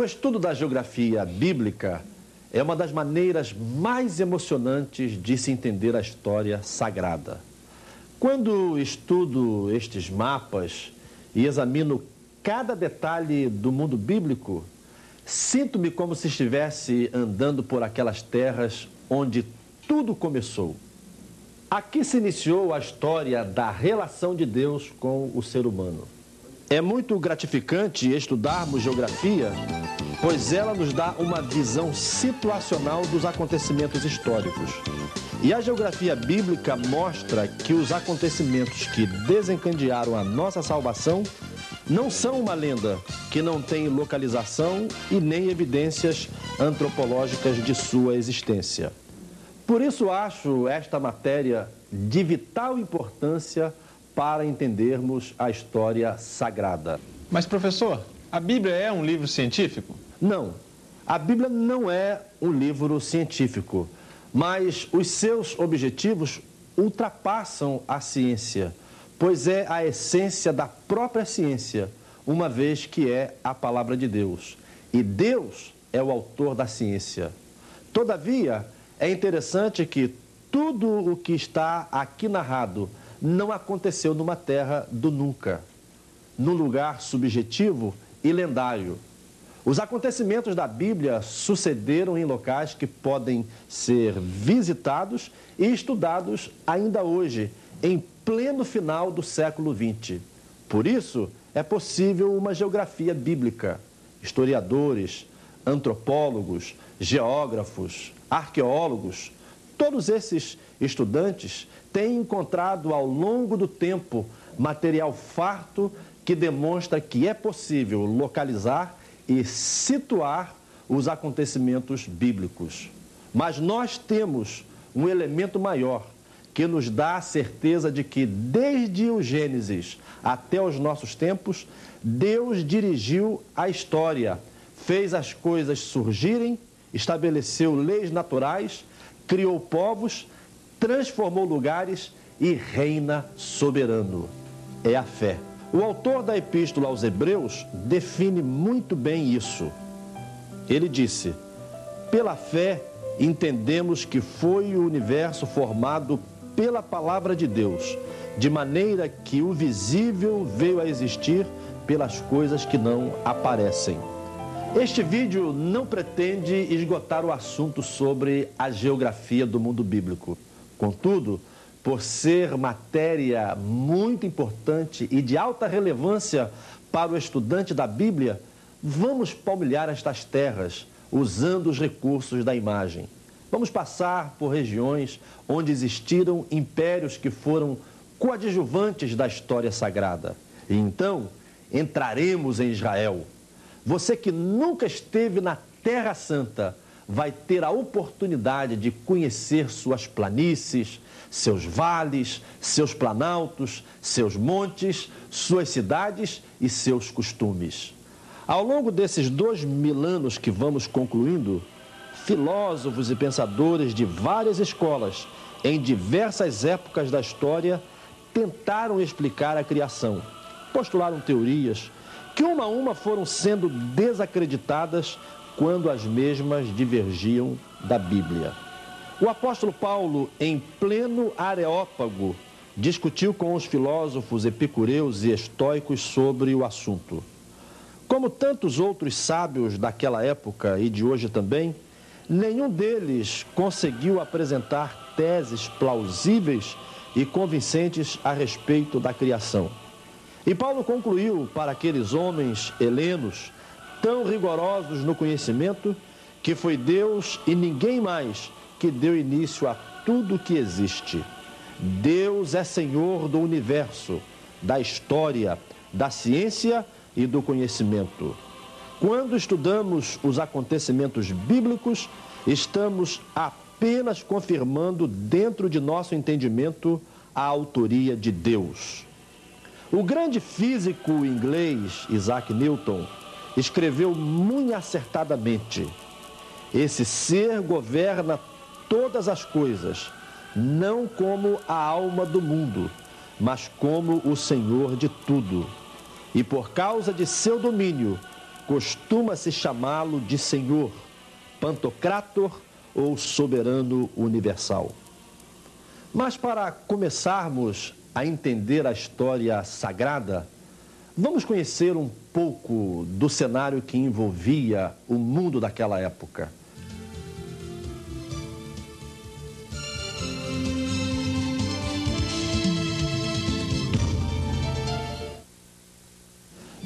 estudo da geografia bíblica é uma das maneiras mais emocionantes de se entender a história sagrada. Quando estudo estes mapas e examino cada detalhe do mundo bíblico, sinto-me como se estivesse andando por aquelas terras onde tudo começou. Aqui se iniciou a história da relação de Deus com o ser humano. É muito gratificante estudarmos geografia, pois ela nos dá uma visão situacional dos acontecimentos históricos. E a geografia bíblica mostra que os acontecimentos que desencadearam a nossa salvação não são uma lenda que não tem localização e nem evidências antropológicas de sua existência. Por isso acho esta matéria de vital importância para entendermos a história sagrada. Mas, professor, a Bíblia é um livro científico? Não, a Bíblia não é um livro científico, mas os seus objetivos ultrapassam a ciência, pois é a essência da própria ciência, uma vez que é a palavra de Deus. E Deus é o autor da ciência. Todavia, é interessante que tudo o que está aqui narrado não aconteceu numa terra do nunca, num lugar subjetivo e lendário. Os acontecimentos da Bíblia sucederam em locais que podem ser visitados e estudados ainda hoje, em pleno final do século XX. Por isso, é possível uma geografia bíblica. Historiadores, antropólogos, geógrafos, arqueólogos, todos esses estudantes têm encontrado ao longo do tempo material farto que demonstra que é possível localizar e situar os acontecimentos bíblicos. Mas nós temos um elemento maior que nos dá a certeza de que desde o Gênesis até os nossos tempos, Deus dirigiu a história, fez as coisas surgirem, estabeleceu leis naturais, criou povos, transformou lugares e reina soberano. É a fé. O autor da Epístola aos Hebreus define muito bem isso. Ele disse: pela fé entendemos que foi o universo formado pela palavra de Deus, de maneira que o visível veio a existir pelas coisas que não aparecem. Este vídeo não pretende esgotar o assunto sobre a geografia do mundo bíblico. Contudo, por ser matéria muito importante e de alta relevância para o estudante da Bíblia, vamos palmilhar estas terras usando os recursos da imagem. Vamos passar por regiões onde existiram impérios que foram coadjuvantes da história sagrada. E então, entraremos em Israel. Você que nunca esteve na Terra Santa vai ter a oportunidade de conhecer suas planícies, seus vales, seus planaltos, seus montes, suas cidades e seus costumes. Ao longo desses 2000 anos que vamos concluindo, filósofos e pensadores de várias escolas, em diversas épocas da história, tentaram explicar a criação, postularam teorias que uma a uma foram sendo desacreditadas quando as mesmas divergiam da Bíblia. O apóstolo Paulo, em pleno Areópago, discutiu com os filósofos epicureus e estoicos sobre o assunto. Como tantos outros sábios daquela época e de hoje também, nenhum deles conseguiu apresentar teses plausíveis e convincentes a respeito da criação. E Paulo concluiu para aqueles homens helenos, tão rigorosos no conhecimento, que foi Deus e ninguém mais que deu início a tudo que existe. Deus é Senhor do universo, da história, da ciência e do conhecimento. Quando estudamos os acontecimentos bíblicos, estamos apenas confirmando dentro de nosso entendimento a autoria de Deus. O grande físico inglês Isaac Newton escreveu muito acertadamente: esse ser governa todas as coisas, não como a alma do mundo, mas como o Senhor de tudo. E por causa de seu domínio, costuma-se chamá-lo de Senhor, Pantocrator ou Soberano Universal. Mas para começarmos a entender a história sagrada, vamos conhecer um pouco do cenário que envolvia o mundo daquela época.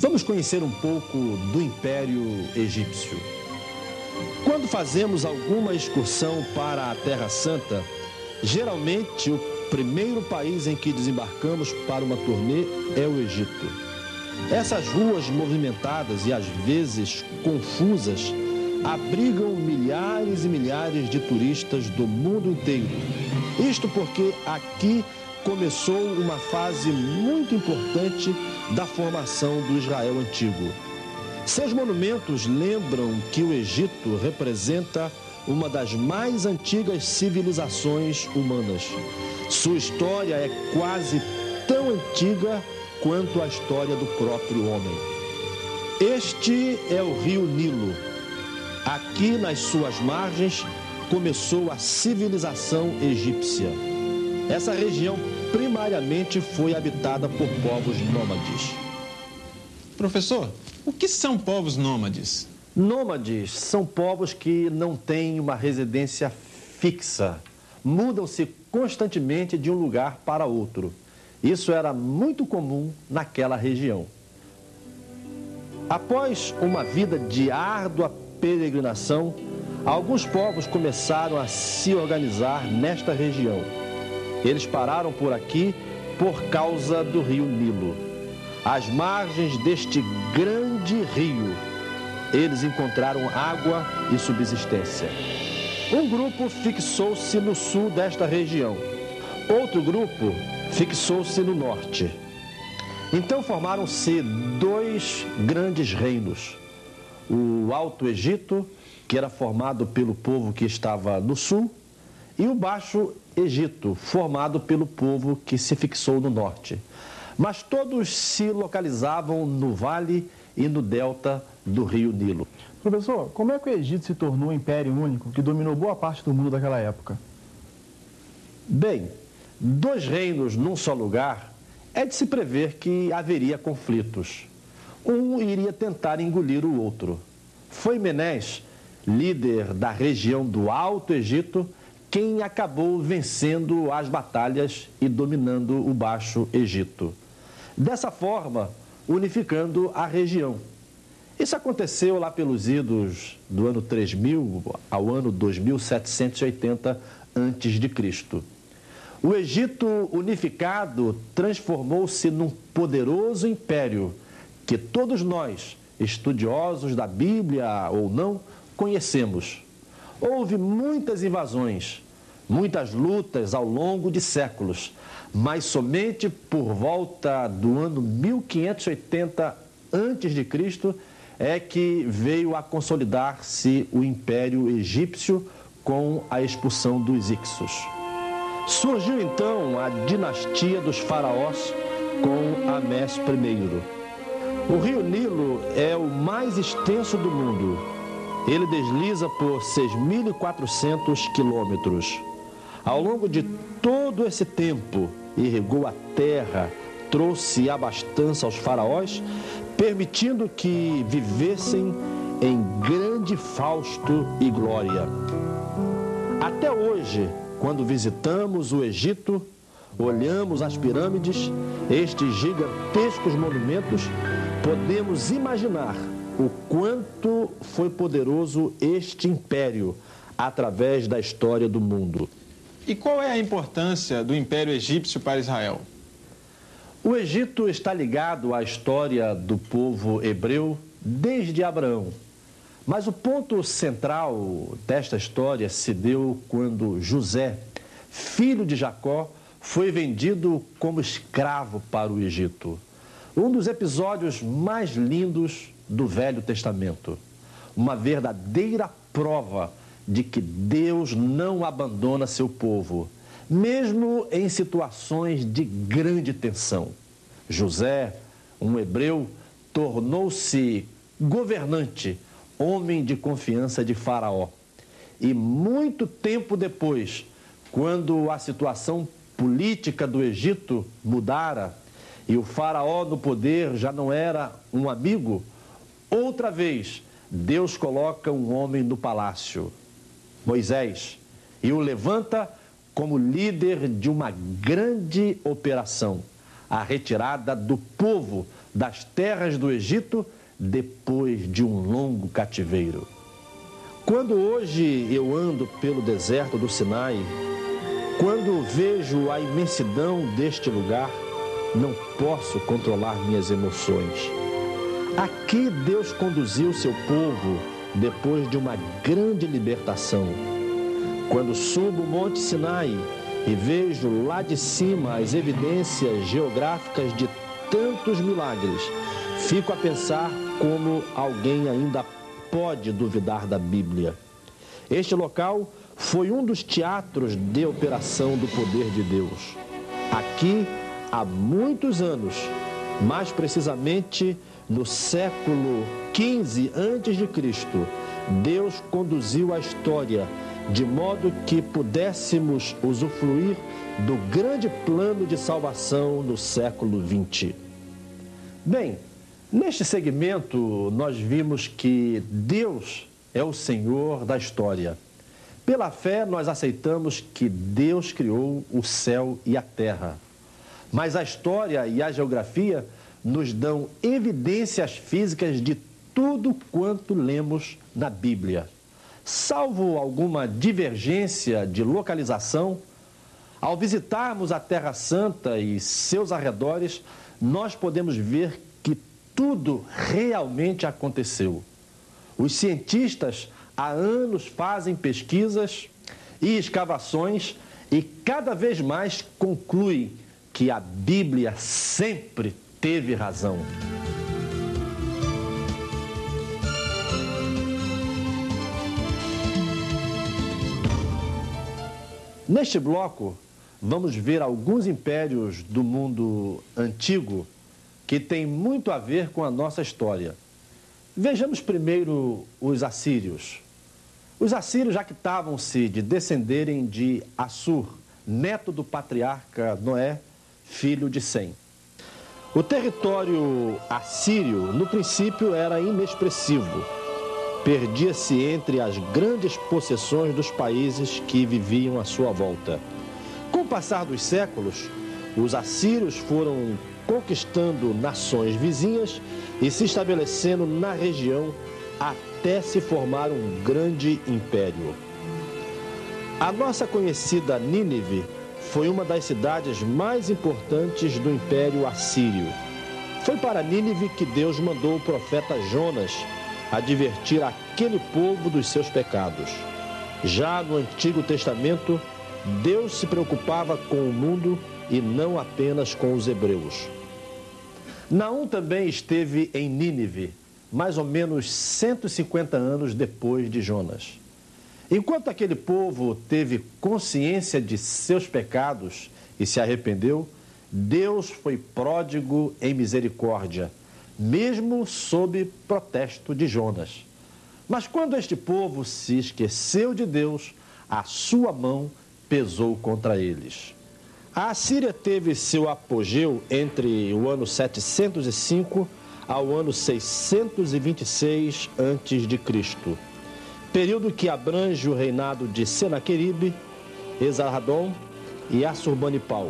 Vamos conhecer um pouco do Império Egípcio. Quando fazemos alguma excursão para a Terra Santa, geralmente o primeiro país em que desembarcamos para uma turnê é o Egito. Essas ruas movimentadas e às vezes confusas abrigam milhares e milhares de turistas do mundo inteiro. Isto porque aqui começou uma fase muito importante da formação do Israel antigo. Seus monumentos lembram que o Egito representa uma das mais antigas civilizações humanas. Sua história é quase tão antiga quanto a história do próprio homem. Este é o rio Nilo. Aqui, nas suas margens, começou a civilização egípcia. Essa região primariamente foi habitada por povos nômades. Professor, o que são povos nômades? Nômades são povos que não têm uma residência fixa. Mudam-se constantemente de um lugar para outro. Isso era muito comum naquela região. Após uma vida de árdua peregrinação, alguns povos começaram a se organizar nesta região. Eles pararam por aqui por causa do rio Nilo. Às margens deste grande rio, eles encontraram água e subsistência. Um grupo fixou-se no sul desta região. Outro grupo fixou-se no norte. Então formaram-se dois grandes reinos. O Alto Egito, que era formado pelo povo que estava no sul, e o Baixo Egito, formado pelo povo que se fixou no norte. Mas todos se localizavam no vale e no delta do rio Nilo. Professor, como é que o Egito se tornou um império único que dominou boa parte do mundo daquela época? Bem, dois reinos num só lugar é de se prever que haveria conflitos. Um iria tentar engolir o outro. Foi Menes, líder da região do Alto Egito, quem acabou vencendo as batalhas e dominando o Baixo Egito. Dessa forma, unificando a região. Isso aconteceu lá pelos idos do ano 3000 ao ano 2780 a.C. O Egito unificado transformou-se num poderoso império que todos nós, estudiosos da Bíblia ou não, conhecemos. Houve muitas invasões, muitas lutas ao longo de séculos, mas somente por volta do ano 1580 a.C. é que veio a consolidar-se o Império Egípcio com a expulsão dos Ixos. Surgiu então a dinastia dos faraós com Amés I. O rio Nilo é o mais extenso do mundo. Ele desliza por 6.400 quilômetros. Ao longo de todo esse tempo, irrigou a terra, trouxe abastança aos faraós, permitindo que vivessem em grande fausto e glória. Até hoje, quando visitamos o Egito, olhamos as pirâmides, estes gigantescos monumentos, podemos imaginar o quanto foi poderoso este império através da história do mundo. E qual é a importância do Império Egípcio para Israel? O Egito está ligado à história do povo hebreu desde Abraão. Mas o ponto central desta história se deu quando José, filho de Jacó, foi vendido como escravo para o Egito. Um dos episódios mais lindos do Velho Testamento. Uma verdadeira prova de que Deus não abandona seu povo, mesmo em situações de grande tensão. José, um hebreu, tornou-se governante, homem de confiança de Faraó. E muito tempo depois, quando a situação política do Egito mudara e o Faraó no poder já não era um amigo, outra vez Deus coloca um homem no palácio, Moisés, e o levanta como líder de uma grande operação, a retirada do povo das terras do Egito depois de um longo cativeiro. Quando hoje eu ando pelo deserto do Sinai, quando vejo a imensidão deste lugar, não posso controlar minhas emoções. Aqui Deus conduziu seu povo depois de uma grande libertação. Quando subo o Monte Sinai e vejo lá de cima as evidências geográficas de tantos milagres, fico a pensar como alguém ainda pode duvidar da Bíblia. Este local foi um dos teatros de operação do poder de Deus. Aqui, há muitos anos, mais precisamente no século XV a.C., Deus conduziu a história de modo que pudéssemos usufruir do grande plano de salvação no século XX. Bem, neste segmento nós vimos que Deus é o Senhor da história. Pela fé nós aceitamos que Deus criou o céu e a terra. Mas a história e a geografia nos dão evidências físicas de tudo quanto lemos na Bíblia. Salvo alguma divergência de localização, ao visitarmos a Terra Santa e seus arredores, nós podemos ver que tudo realmente aconteceu. Os cientistas há anos fazem pesquisas e escavações e cada vez mais concluem que a Bíblia sempre teve razão. Neste bloco, vamos ver alguns impérios do mundo antigo que têm muito a ver com a nossa história. Vejamos primeiro os assírios. Os assírios jactavam-se de descenderem de Assur, neto do patriarca Noé, filho de Sem. O território assírio, no princípio, era inexpressivo. Perdia-se entre as grandes possessões dos países que viviam à sua volta. Com o passar dos séculos, os assírios foram conquistando nações vizinhas e se estabelecendo na região até se formar um grande império. A nossa conhecida Nínive foi uma das cidades mais importantes do Império Assírio. Foi para Nínive que Deus mandou o profeta Jonas advertir aquele povo dos seus pecados. Já no Antigo Testamento, Deus se preocupava com o mundo e não apenas com os hebreus. Naum também esteve em Nínive, mais ou menos 150 anos depois de Jonas. Enquanto aquele povo teve consciência de seus pecados e se arrependeu, Deus foi pródigo em misericórdia, mesmo sob protesto de Jonas. Mas quando este povo se esqueceu de Deus, a sua mão pesou contra eles. A Assíria teve seu apogeu entre o ano 705 ao ano 626 a.C., período que abrange o reinado de Senaqueribe, Esarhadon e Assurbanipal.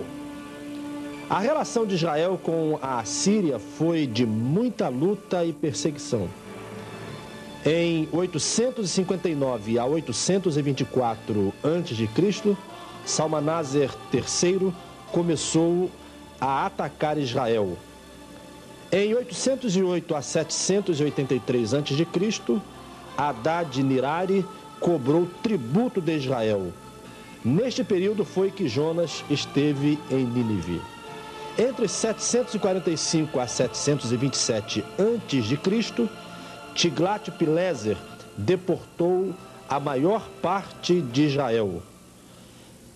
A relação de Israel com a Assíria foi de muita luta e perseguição. Em 859 a 824 a.C., Salmaneser III começou a atacar Israel. Em 808 a 783 a.C., Haddad-Nirari cobrou tributo de Israel. Neste período foi que Jonas esteve em Nínive. Entre 745 a 727 a.C., Tiglat-Pileser deportou a maior parte de Israel.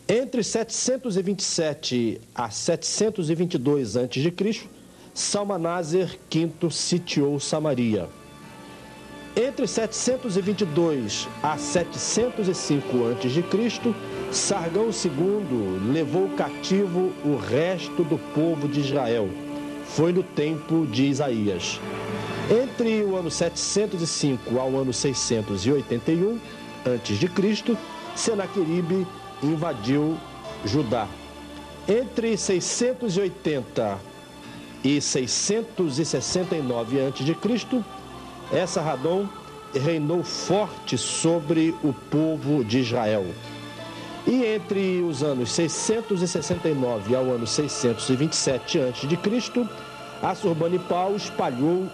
Entre 727 a 722 a.C., Salmaneser V sitiou Samaria. Entre 722 a 705 a.C., Sargão II levou cativo o resto do povo de Israel. Foi no tempo de Isaías. Entre o ano 705 ao ano 681 a.C., Senaqueribe invadiu Judá. Entre 680 e 669 a.C., Esarhadon reinou forte sobre o povo de Israel. E entre os anos 669 ao ano 627 a.C., Assurbanipal espalhou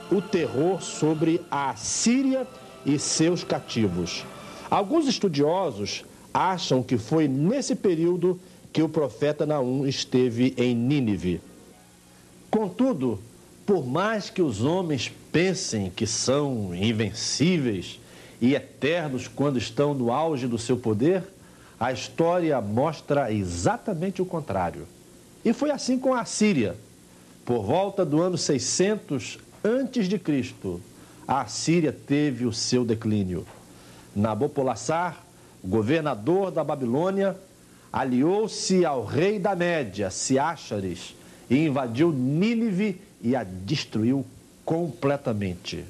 o terror sobre a Síria e seus cativos. Alguns estudiosos acham que foi nesse período que o profeta Naum esteve em Nínive. Contudo, por mais que os homens pensem que são invencíveis e eternos quando estão no auge do seu poder, a história mostra exatamente o contrário. E foi assim com a Síria. Por volta do ano 600 a.C., a Síria teve o seu declínio. Nabopolassar, governador da Babilônia, aliou-se ao rei da Média, Ciáxares, e invadiu Nínive e a destruiu completamente.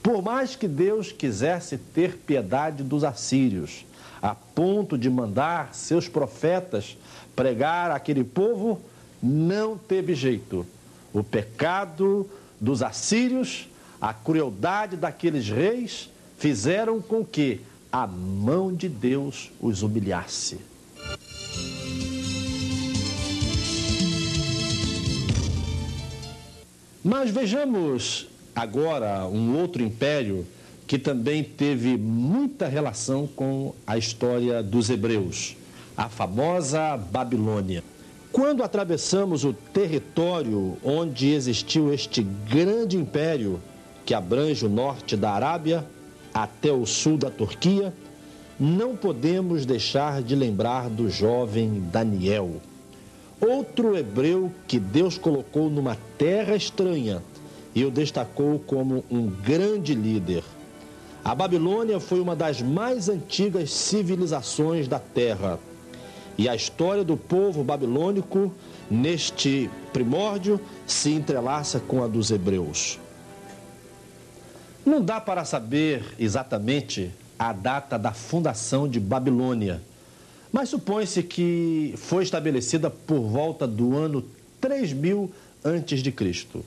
Por mais que Deus quisesse ter piedade dos assírios, a ponto de mandar seus profetas pregar àquele povo, não teve jeito. O pecado dos assírios, a crueldade daqueles reis, fizeram com que a mão de Deus os humilhasse. Mas vejamos agora um outro império que também teve muita relação com a história dos hebreus, a famosa Babilônia. Quando atravessamos o território onde existiu este grande império, que abrange o norte da Arábia até o sul da Turquia, não podemos deixar de lembrar do jovem Daniel. Outro hebreu que Deus colocou numa terra estranha e o destacou como um grande líder. A Babilônia foi uma das mais antigas civilizações da terra. E a história do povo babilônico, neste primórdio, se entrelaça com a dos hebreus. Não dá para saber exatamente a data da fundação de Babilônia, mas supõe-se que foi estabelecida por volta do ano 3000 a.C.,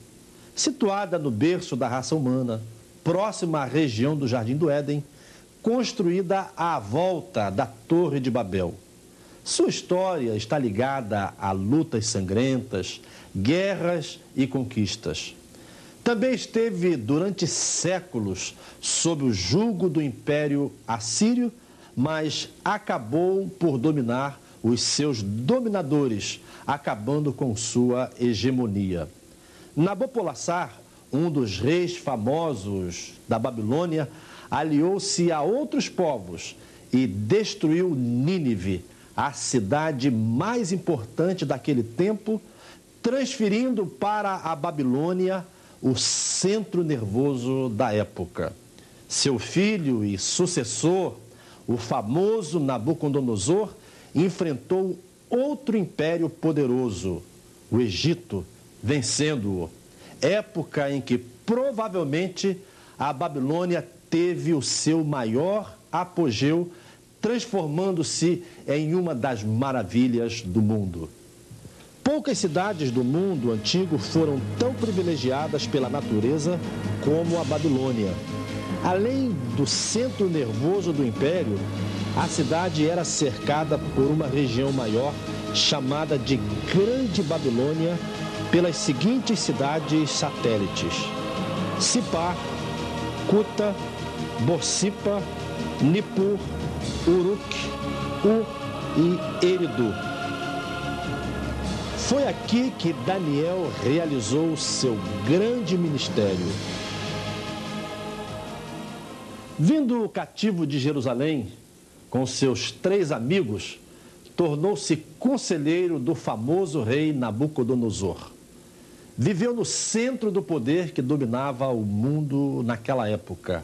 situada no berço da raça humana, próxima à região do Jardim do Éden, construída à volta da Torre de Babel. Sua história está ligada a lutas sangrentas, guerras e conquistas. Também esteve durante séculos sob o jugo do Império Assírio, mas acabou por dominar os seus dominadores, acabando com sua hegemonia. Nabopolassar, um dos reis famosos da Babilônia, aliou-se a outros povos e destruiu Nínive, a cidade mais importante daquele tempo, transferindo para a Babilônia o centro nervoso da época. Seu filho e sucessor, o famoso Nabucodonosor, enfrentou outro império poderoso, o Egito, vencendo-o. Época em que provavelmente a Babilônia teve o seu maior apogeu, transformando-se em uma das maravilhas do mundo. Poucas cidades do mundo antigo foram tão privilegiadas pela natureza como a Babilônia. Além do centro nervoso do império, a cidade era cercada por uma região maior, chamada de Grande Babilônia, pelas seguintes cidades satélites: Sipar, Cuta, Borsippa, Nippur, Uruk, e Eridu. Foi aqui que Daniel realizou seu grande ministério. Vindo cativo de Jerusalém, com seus 3 amigos, tornou-se conselheiro do famoso rei Nabucodonosor. Viveu no centro do poder que dominava o mundo naquela época.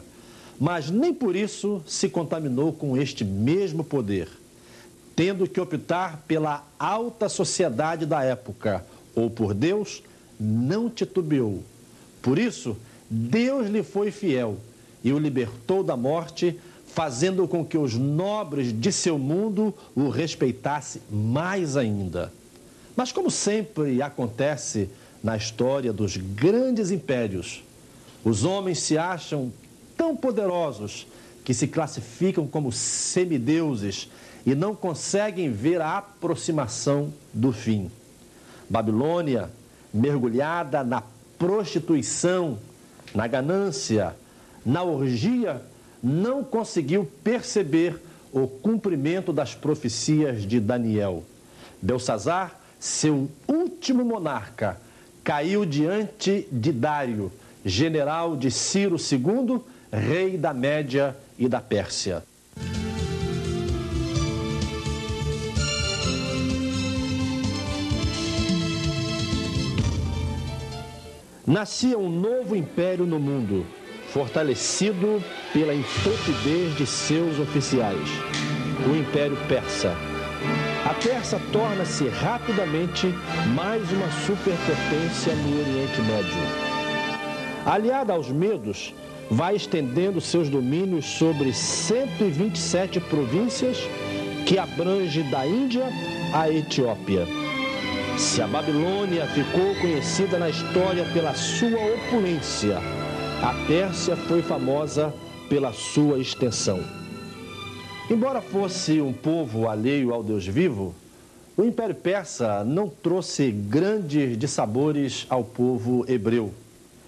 mas nem por isso se contaminou com este mesmo poder. Tendo que optar pela alta sociedade da época ou por Deus, não titubeou. Por isso, Deus lhe foi fiel e o libertou da morte, fazendo com que os nobres de seu mundo o respeitassem mais ainda. Mas como sempre acontece na história dos grandes impérios, os homens se acham tão poderosos que se classificam como semideuses e não conseguem ver a aproximação do fim. Babilônia, mergulhada na prostituição, na ganância, na orgia, não conseguiu perceber o cumprimento das profecias de Daniel. Belsazar, seu último monarca, caiu diante de Dário, general de Ciro II, rei da Média e da Pérsia. Nascia um novo império no mundo, fortalecido pela intrepidez de seus oficiais, o Império Persa. A Pérsia torna-se rapidamente mais uma superpotência no Oriente Médio. Aliada aos medos, vai estendendo seus domínios sobre 127 províncias que abrange da Índia à Etiópia. Se a Babilônia ficou conhecida na história pela sua opulência, a Pérsia foi famosa pela sua extensão. Embora fosse um povo alheio ao Deus vivo, o Império Persa não trouxe grandes dissabores ao povo hebreu.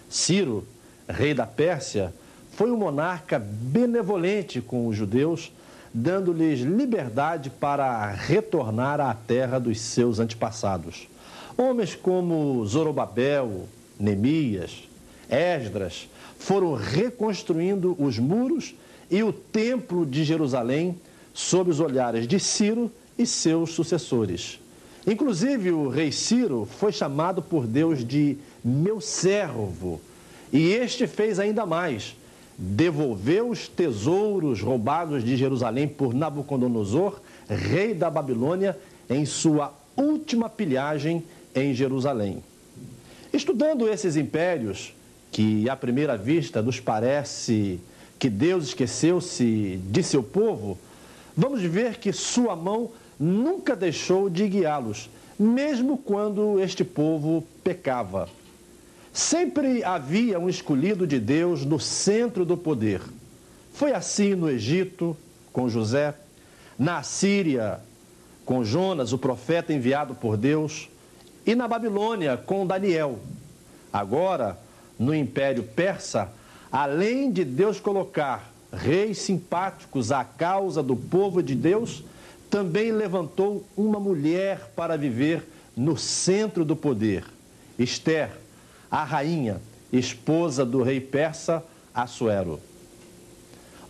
Ciro, rei da Pérsia, foi um monarca benevolente com os judeus, dando-lhes liberdade para retornar à terra dos seus antepassados. Homens como Zorobabel, Neemias, Esdras foram reconstruindo os muros e o templo de Jerusalém sob os olhares de Ciro e seus sucessores. Inclusive, o rei Ciro foi chamado por Deus de meu servo, e este fez ainda mais. Devolveu os tesouros roubados de Jerusalém por Nabucodonosor, rei da Babilônia, em sua última pilhagem em Jerusalém. Estudando esses impérios, que à primeira vista nos parece que Deus esqueceu-se de seu povo, vamos ver que sua mão nunca deixou de guiá-los, mesmo quando este povo pecava. Sempre havia um escolhido de Deus no centro do poder. Foi assim no Egito, com José, na Assíria, com Jonas, o profeta enviado por Deus, e na Babilônia, com Daniel. Agora, no Império Persa, além de Deus colocar reis simpáticos à causa do povo de Deus, também levantou uma mulher para viver no centro do poder, Ester, a rainha, esposa do rei persa Assuero.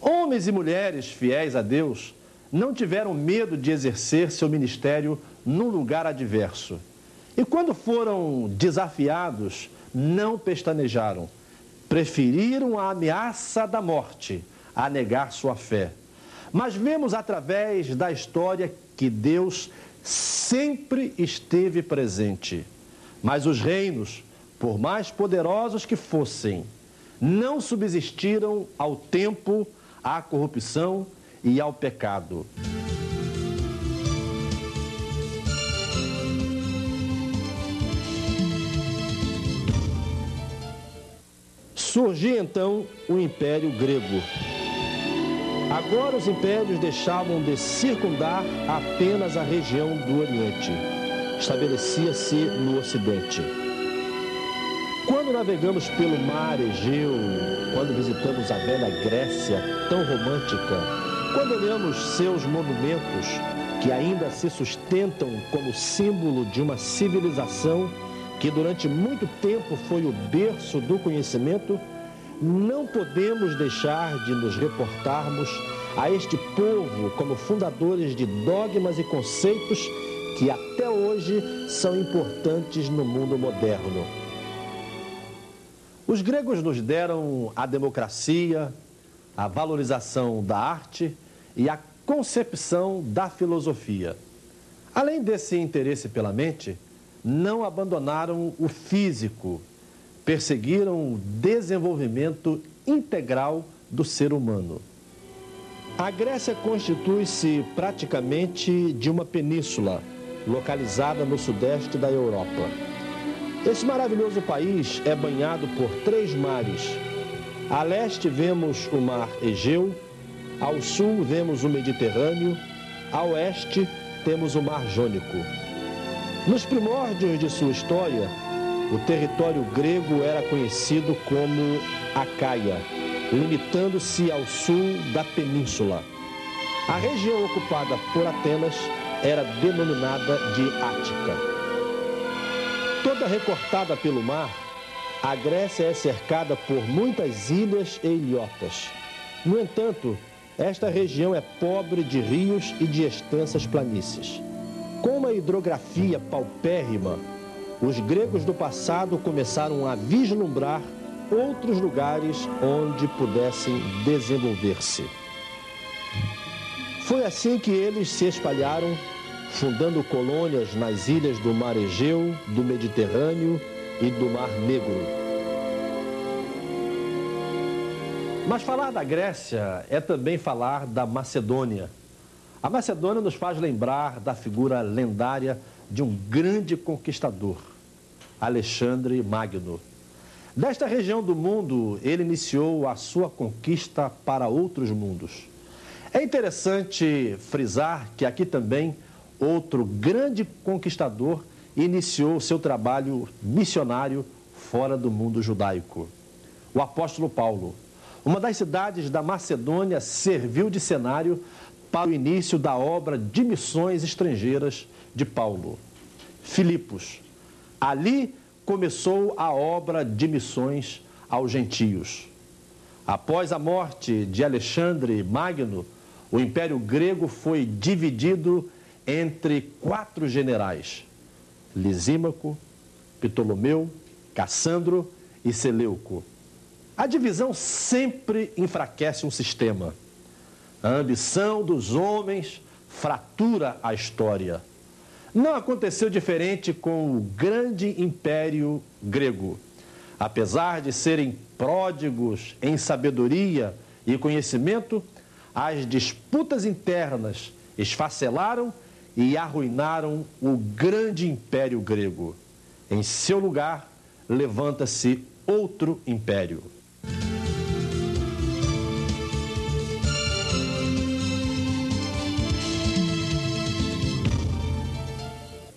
Homens e mulheres fiéis a Deus não tiveram medo de exercer seu ministério num lugar adverso. E quando foram desafiados, não pestanejaram. Preferiram a ameaça da morte a negar sua fé. Mas vemos através da história que Deus sempre esteve presente. Mas os reinos, por mais poderosos que fossem, não subsistiram ao tempo, à corrupção e ao pecado. Surgia então o Império Grego. Agora os impérios deixavam de circundar apenas a região do Oriente. Estabelecia-se no Ocidente. Quando navegamos pelo mar Egeu, quando visitamos a velha Grécia tão romântica, quando olhamos seus monumentos que ainda se sustentam como símbolo de uma civilização que durante muito tempo foi o berço do conhecimento, não podemos deixar de nos reportarmos a este povo como fundadores de dogmas e conceitos que até hoje são importantes no mundo moderno. Os gregos nos deram a democracia, a valorização da arte e a concepção da filosofia. Além desse interesse pela mente, não abandonaram o físico, perseguiram o desenvolvimento integral do ser humano. A Grécia constitui-se praticamente de uma península, localizada no sudeste da Europa. Esse maravilhoso país é banhado por 3 mares. A leste vemos o mar Egeu, ao sul vemos o Mediterrâneo, a oeste temos o mar Jônico. Nos primórdios de sua história, o território grego era conhecido como Acaia, limitando-se ao sul da península. A região ocupada por Atenas era denominada de Ática. Toda recortada pelo mar, a Grécia é cercada por muitas ilhas e ilhotas. No entanto, esta região é pobre de rios e de extensas planícies. Com uma hidrografia paupérrima, os gregos do passado começaram a vislumbrar outros lugares onde pudessem desenvolver-se. Foi assim que eles se espalharam, fundando colônias nas ilhas do Mar Egeu, do Mediterrâneo e do Mar Negro. Mas falar da Grécia é também falar da Macedônia. A Macedônia nos faz lembrar da figura lendária de um grande conquistador, Alexandre Magno. Desta região do mundo, ele iniciou a sua conquista para outros mundos. É interessante frisar que aqui também outro grande conquistador iniciou seu trabalho missionário fora do mundo judaico. O apóstolo Paulo. Uma das cidades da Macedônia serviu de cenário para o início da obra de missões estrangeiras de Paulo. Filipos. Ali começou a obra de missões aos gentios. Após a morte de Alexandre Magno, o Império Grego foi dividido entre 4 generais: Lisímaco, Ptolomeu, Cassandro e Seleuco. A divisão sempre enfraquece um sistema. A ambição dos homens fratura a história. Não aconteceu diferente com o grande Império Grego. Apesar de serem pródigos em sabedoria e conhecimento, as disputas internas esfacelaram e arruinaram o grande Império Grego. Em seu lugar, levanta-se outro império.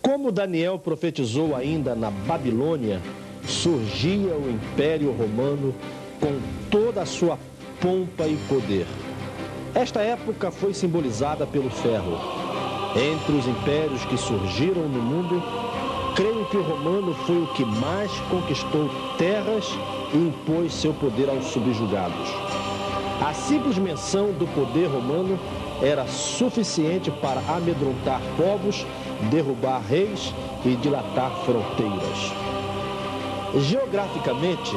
Como Daniel profetizou ainda na Babilônia, surgia o Império Romano com toda a sua pompa e poder. Esta época foi simbolizada pelo ferro. Entre os impérios que surgiram no mundo, creio que o romano foi o que mais conquistou terras e impôs seu poder aos subjugados. A simples menção do poder romano era suficiente para amedrontar povos, derrubar reis e dilatar fronteiras. Geograficamente,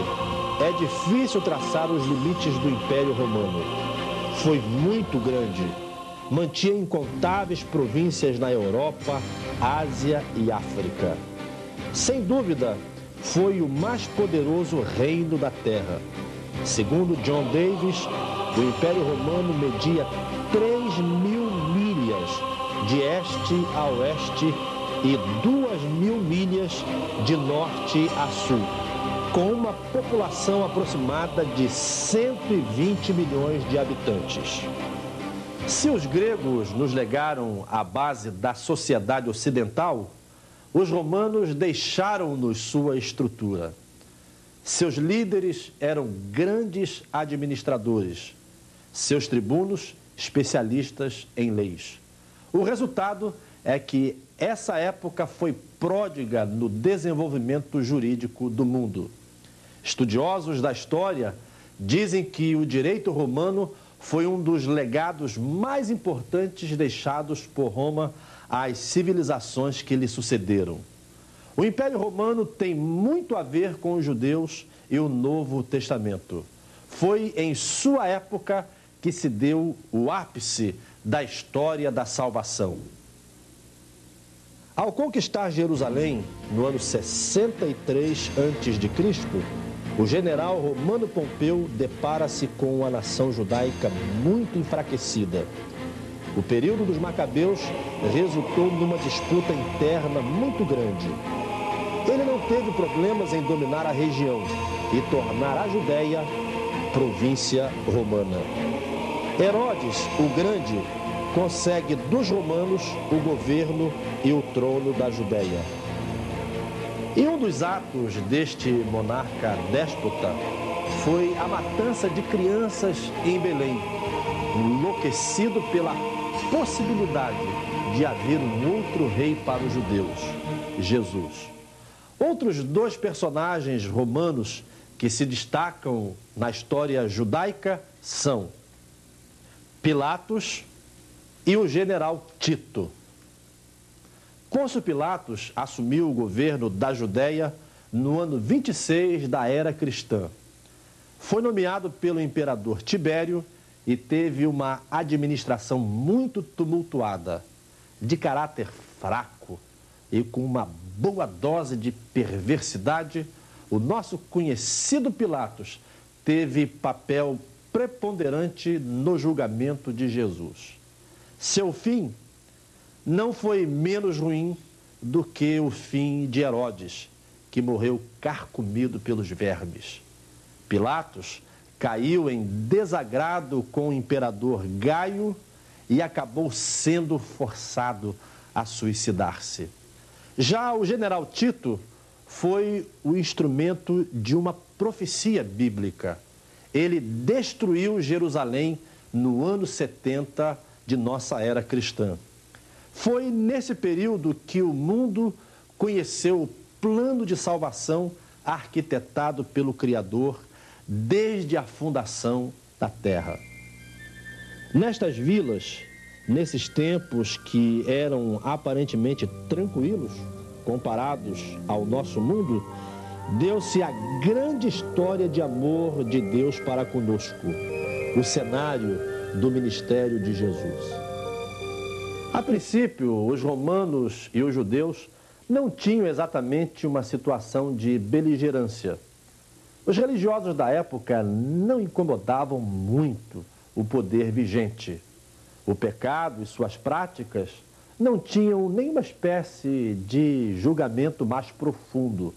é difícil traçar os limites do Império Romano. Foi muito grande. Mantinha incontáveis províncias na Europa, Ásia e África. Sem dúvida, foi o mais poderoso reino da Terra. Segundo John Davis, o Império Romano media 3.000 milhas de este a oeste e 2.000 milhas de norte a sul, com uma população aproximada de 120 milhões de habitantes. Se os gregos nos legaram a base da sociedade ocidental, os romanos deixaram-nos sua estrutura. Seus líderes eram grandes administradores, seus tribunos especialistas em leis. O resultado é que essa época foi pródiga no desenvolvimento jurídico do mundo. Estudiosos da história dizem que o direito romano foi um dos legados mais importantes deixados por Roma às civilizações que lhe sucederam. O Império Romano tem muito a ver com os judeus e o Novo Testamento. Foi em sua época que se deu o ápice da história da salvação. Ao conquistar Jerusalém, no ano 63 a.C., o general Romano Pompeu depara-se com a nação judaica muito enfraquecida. O período dos Macabeus resultou numa disputa interna muito grande. Ele não teve problemas em dominar a região e tornar a Judéia província romana. Herodes, o Grande, consegue dos romanos o governo e o trono da Judéia. E um dos atos deste monarca déspota foi a matança de crianças em Belém, enlouquecido pela possibilidade de haver um outro rei para os judeus, Jesus. Outros dois personagens romanos que se destacam na história judaica são Pilatos e o general Tito. Pôncio Pilatos assumiu o governo da Judéia no ano 26 da era cristã. Foi nomeado pelo imperador Tibério e teve uma administração muito tumultuada, de caráter fraco e com uma boa dose de perversidade. O nosso conhecido Pilatos teve papel preponderante no julgamento de Jesus. Seu fim não foi menos ruim do que o fim de Herodes, que morreu carcomido pelos vermes. Pilatos caiu em desagrado com o imperador Gaio e acabou sendo forçado a suicidar-se. Já o general Tito foi o instrumento de uma profecia bíblica. Ele destruiu Jerusalém no ano 70 de nossa era cristã. Foi nesse período que o mundo conheceu o plano de salvação arquitetado pelo Criador desde a fundação da terra. Nestas vilas, nesses tempos que eram aparentemente tranquilos, comparados ao nosso mundo, deu-se a grande história de amor de Deus para conosco, o cenário do ministério de Jesus. A princípio, os romanos e os judeus não tinham exatamente uma situação de beligerância. Os religiosos da época não incomodavam muito o poder vigente. O pecado e suas práticas não tinham nenhuma espécie de julgamento mais profundo.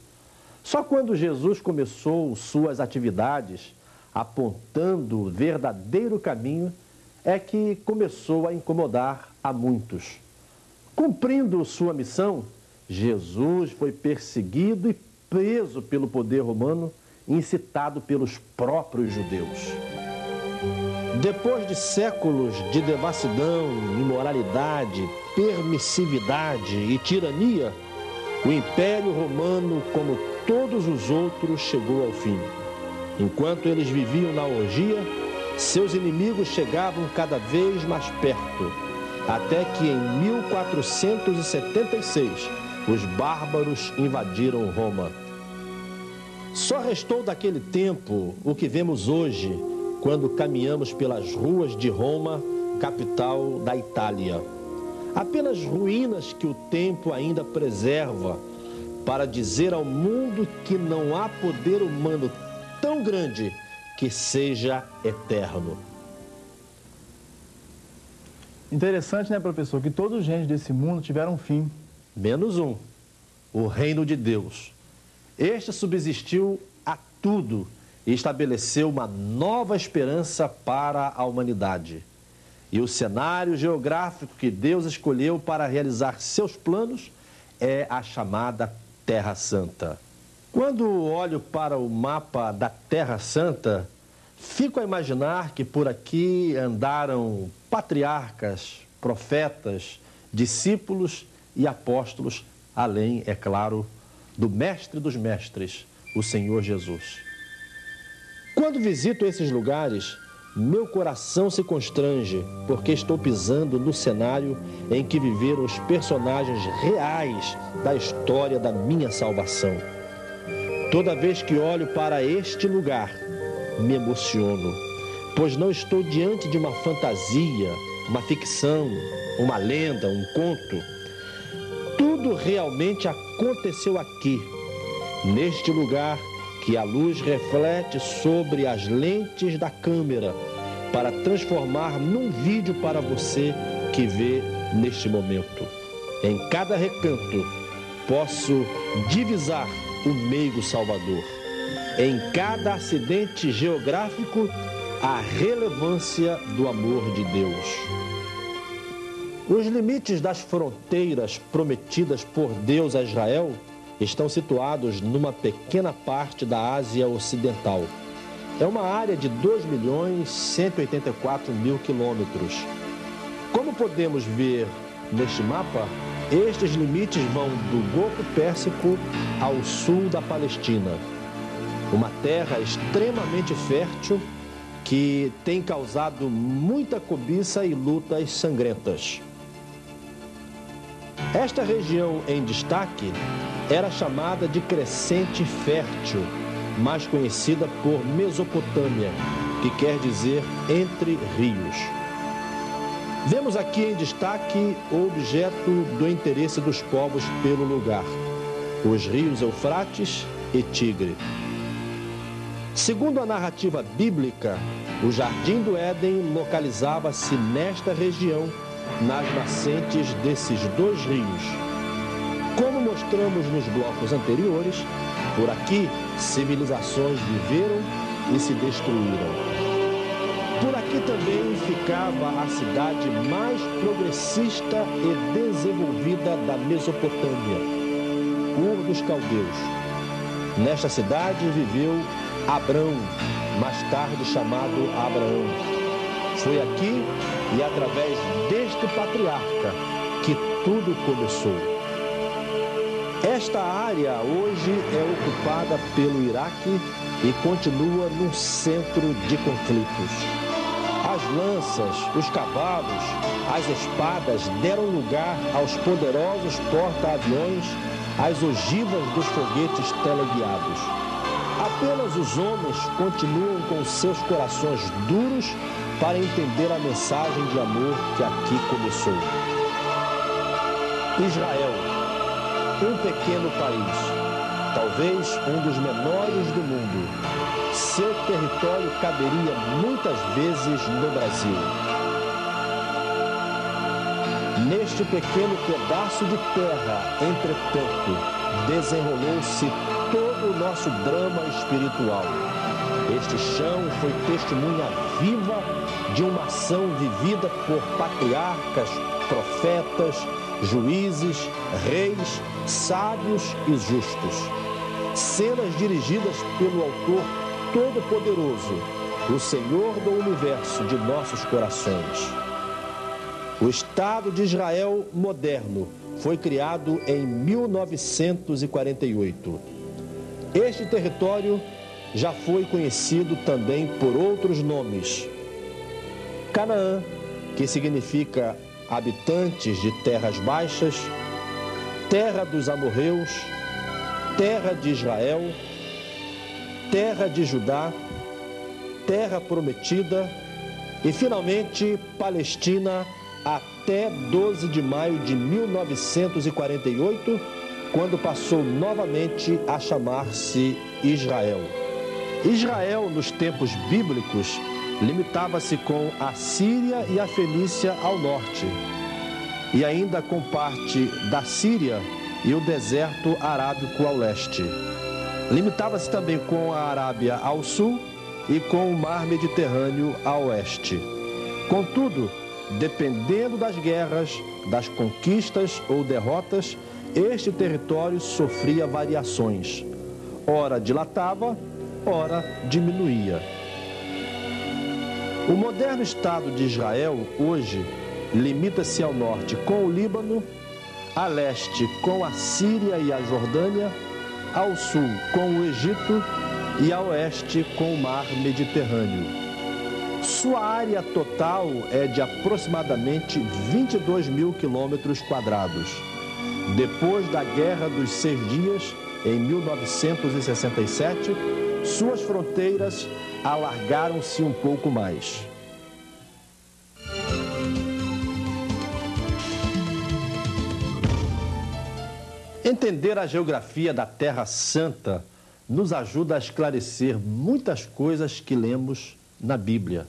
Só quando Jesus começou suas atividades, apontando o verdadeiro caminho, é que começou a incomodar a muitos. Cumprindo sua missão, Jesus foi perseguido e preso pelo poder romano, incitado pelos próprios judeus. Depois de séculos de devassidão, imoralidade, permissividade e tirania, o Império Romano, como todos os outros, chegou ao fim. Enquanto eles viviam na orgia, seus inimigos chegavam cada vez mais perto, até que em 1476 os bárbaros invadiram Roma. Só restou daquele tempo o que vemos hoje, quando caminhamos pelas ruas de Roma, capital da Itália. Apenas ruínas que o tempo ainda preserva para dizer ao mundo que não há poder humano tão grande que seja eterno. Interessante, né, professor, que todos os gênios desse mundo tiveram um fim. Menos um, o reino de Deus. Este subsistiu a tudo e estabeleceu uma nova esperança para a humanidade. E o cenário geográfico que Deus escolheu para realizar seus planos é a chamada Terra Santa. Quando olho para o mapa da Terra Santa, fico a imaginar que por aqui andaram patriarcas, profetas, discípulos e apóstolos, além, é claro, do mestre dos mestres, o Senhor Jesus. Quando visito esses lugares, meu coração se constrange, porque estou pisando no cenário em que viveram os personagens reais da história da minha salvação. Toda vez que olho para este lugar, me emociono, pois não estou diante de uma fantasia, uma ficção, uma lenda, um conto. Tudo realmente aconteceu aqui, neste lugar que a luz reflete sobre as lentes da câmera para transformar num vídeo para você que vê neste momento. Em cada recanto posso divisar o meigo Salvador. Em cada acidente geográfico, a relevância do amor de Deus. Os limites das fronteiras prometidas por Deus a Israel estão situados numa pequena parte da Ásia Ocidental. É uma área de 2.184.000 quilômetros. Como podemos ver neste mapa, estes limites vão do Golfo Pérsico ao sul da Palestina. Uma terra extremamente fértil que tem causado muita cobiça e lutas sangrentas. Esta região em destaque era chamada de Crescente Fértil, mais conhecida por Mesopotâmia, que quer dizer entre rios. Vemos aqui em destaque o objeto do interesse dos povos pelo lugar, os rios Eufrates e Tigre. Segundo a narrativa bíblica, o Jardim do Éden localizava-se nesta região, nas nascentes desses dois rios. Como mostramos nos blocos anteriores, por aqui civilizações viveram e se destruíram. Por aqui também ficava a cidade mais progressista e desenvolvida da Mesopotâmia, Ur dos Caldeus. Nesta cidade viveu Abrão, mais tarde chamado Abraão. Foi aqui e através deste patriarca que tudo começou. Esta área hoje é ocupada pelo Iraque e continua num centro de conflitos. As lanças, os cavalos, as espadas deram lugar aos poderosos porta-aviões, às ogivas dos foguetes teleguiados. Apenas os homens continuam com seus corações duros para entender a mensagem de amor que aqui começou. Israel, um pequeno país, talvez um dos menores do mundo. Seu território caberia muitas vezes no Brasil. Neste pequeno pedaço de terra, entretanto, desenrolou-se todo o nosso drama espiritual. Este chão foi testemunha viva de uma ação vivida por patriarcas, profetas, juízes, reis, sábios e justos. Cenas dirigidas pelo Autor Todo-Poderoso, o Senhor do Universo de nossos corações. O Estado de Israel moderno foi criado em 1948. Este território já foi conhecido também por outros nomes. Canaã, que significa habitantes de terras baixas, terra dos amorreus, terra de Israel, terra de Judá, terra prometida e, finalmente, Palestina até 12 de maio de 1948, quando passou novamente a chamar-se Israel. Israel, nos tempos bíblicos, limitava-se com a Síria e a Fenícia ao norte, e ainda com parte da Síria e o deserto arábico ao leste. Limitava-se também com a Arábia ao sul e com o mar Mediterrâneo a oeste. Contudo, dependendo das guerras, das conquistas ou derrotas, este território sofria variações. Ora dilatava, ora diminuía. O moderno Estado de Israel, hoje, limita-se ao norte com o Líbano, a leste com a Síria e a Jordânia, ao sul com o Egito e a oeste com o mar Mediterrâneo. Sua área total é de aproximadamente 22 mil quilômetros quadrados. Depois da Guerra dos 6 Dias, em 1967, suas fronteiras alargaram-se um pouco mais. Entender a geografia da Terra Santa nos ajuda a esclarecer muitas coisas que lemos na Bíblia.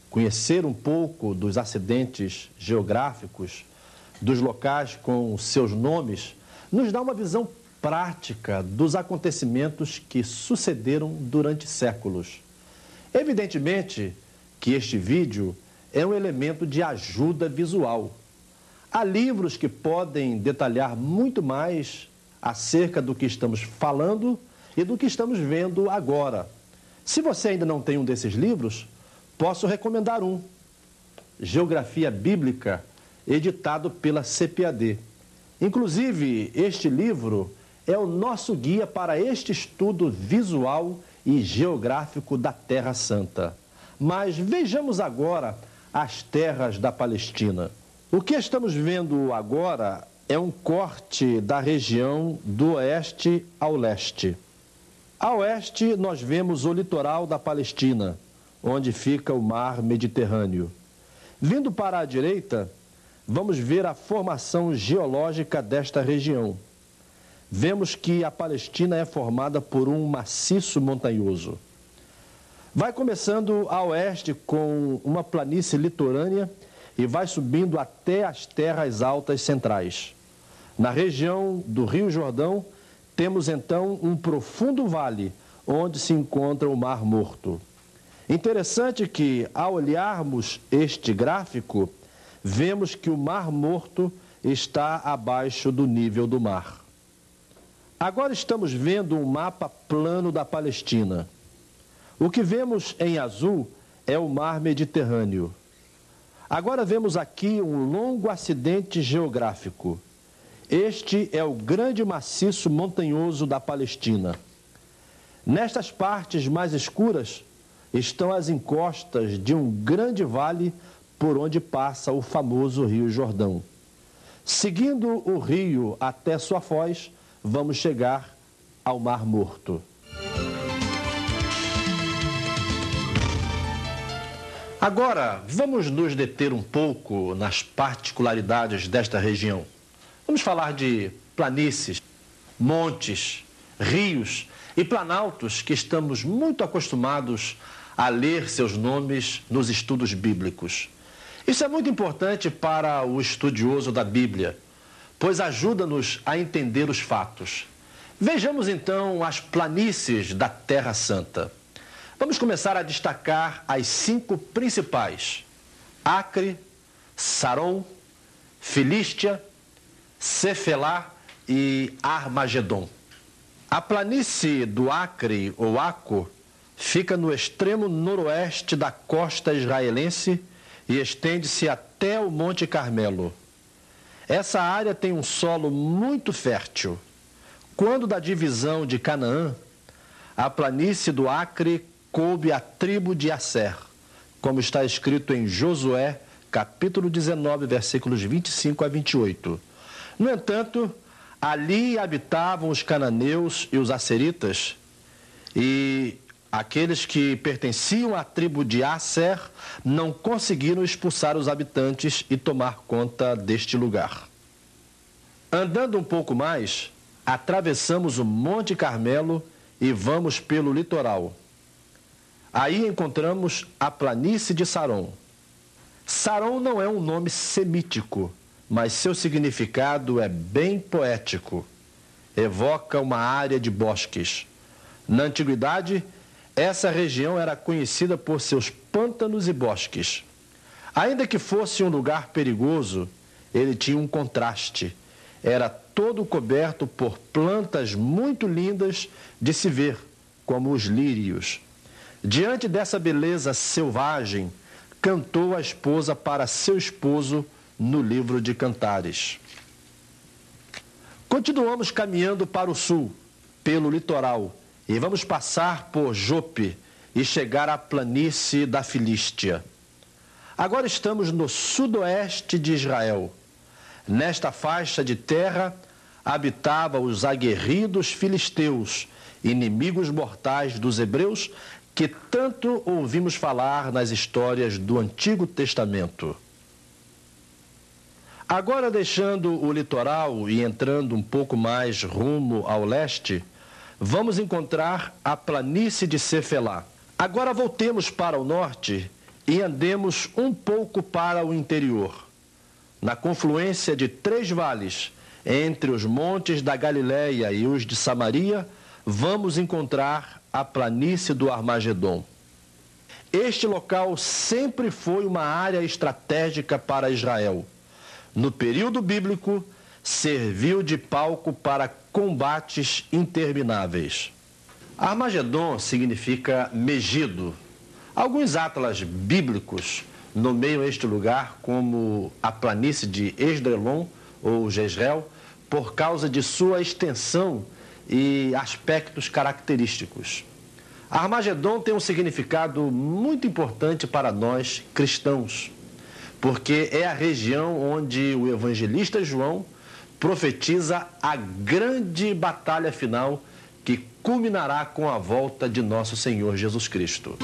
Conhecer um pouco dos acidentes geográficos, dos locais com seus nomes, nos dá uma visão prática dos acontecimentos que sucederam durante séculos. Evidentemente que este vídeo é um elemento de ajuda visual. Há livros que podem detalhar muito mais acerca do que estamos falando e do que estamos vendo agora. Se você ainda não tem um desses livros, posso recomendar um. Geografia Bíblica, editado pela CPAD. Inclusive, este livro é o nosso guia para este estudo visual e geográfico da Terra Santa. Mas vejamos agora as terras da Palestina. O que estamos vendo agora é um corte da região do oeste ao leste. A oeste, nós vemos o litoral da Palestina, onde fica o mar Mediterrâneo. Vindo para a direita, vamos ver a formação geológica desta região. Vemos que a Palestina é formada por um maciço montanhoso. Vai começando a oeste com uma planície litorânea e vai subindo até as terras altas centrais. Na região do Rio Jordão, temos então um profundo vale, onde se encontra o Mar Morto. Interessante que, ao olharmos este gráfico, vemos que o Mar Morto está abaixo do nível do mar. Agora estamos vendo um mapa plano da Palestina. O que vemos em azul é o Mar Mediterrâneo. Agora vemos aqui um longo acidente geográfico. Este é o grande maciço montanhoso da Palestina. Nestas partes mais escuras estão as encostas de um grande vale por onde passa o famoso Rio Jordão. Seguindo o rio até sua foz, vamos chegar ao Mar Morto. Agora, vamos nos deter um pouco nas particularidades desta região. Vamos falar de planícies, montes, rios e planaltos que estamos muito acostumados a ler seus nomes nos estudos bíblicos. Isso é muito importante para o estudioso da Bíblia, pois ajuda-nos a entender os fatos. Vejamos então as planícies da Terra Santa. Vamos começar a destacar as 5 principais: Acre, Saron, Filístia, Cefelá e Armagedon. A planície do Acre, ou Aco, fica no extremo noroeste da costa israelense e estende-se até o Monte Carmelo. Essa área tem um solo muito fértil. Quando da divisão de Canaã, a planície do Acre coube à tribo de Asser, como está escrito em Josué, capítulo 19, versículos 25 a 28. No entanto, ali habitavam os cananeus e os asseritas, e aqueles que pertenciam à tribo de Asser não conseguiram expulsar os habitantes e tomar conta deste lugar. Andando um pouco mais, atravessamos o Monte Carmelo e vamos pelo litoral. Aí encontramos a planície de Saron. Saron não é um nome semítico, mas seu significado é bem poético. Evoca uma área de bosques. Na antiguidade, essa região era conhecida por seus pântanos e bosques. Ainda que fosse um lugar perigoso, ele tinha um contraste. Era todo coberto por plantas muito lindas de se ver, como os lírios. Diante dessa beleza selvagem, cantou a esposa para seu esposo no livro de Cantares. Continuamos caminhando para o sul, pelo litoral, e vamos passar por Jope e chegar à planície da Filístia. Agora estamos no sudoeste de Israel. Nesta faixa de terra habitavam os aguerridos filisteus, inimigos mortais dos hebreus que tanto ouvimos falar nas histórias do Antigo Testamento. Agora, deixando o litoral e entrando um pouco mais rumo ao leste, vamos encontrar a planície de Cefelá. Agora voltemos para o norte e andemos um pouco para o interior. Na confluência de 3 vales, entre os montes da Galileia e os de Samaria, vamos encontrar a planície do Armagedom. Este local sempre foi uma área estratégica para Israel. No período bíblico, serviu de palco para combates intermináveis. Armagedom significa Megido. Alguns atlas bíblicos nomeiam este lugar como a planície de Esdrelon ou Jezreel por causa de sua extensão e aspectos característicos. Armagedom tem um significado muito importante para nós cristãos, porque é a região onde o evangelista João profetiza a grande batalha final que culminará com a volta de nosso Senhor Jesus Cristo.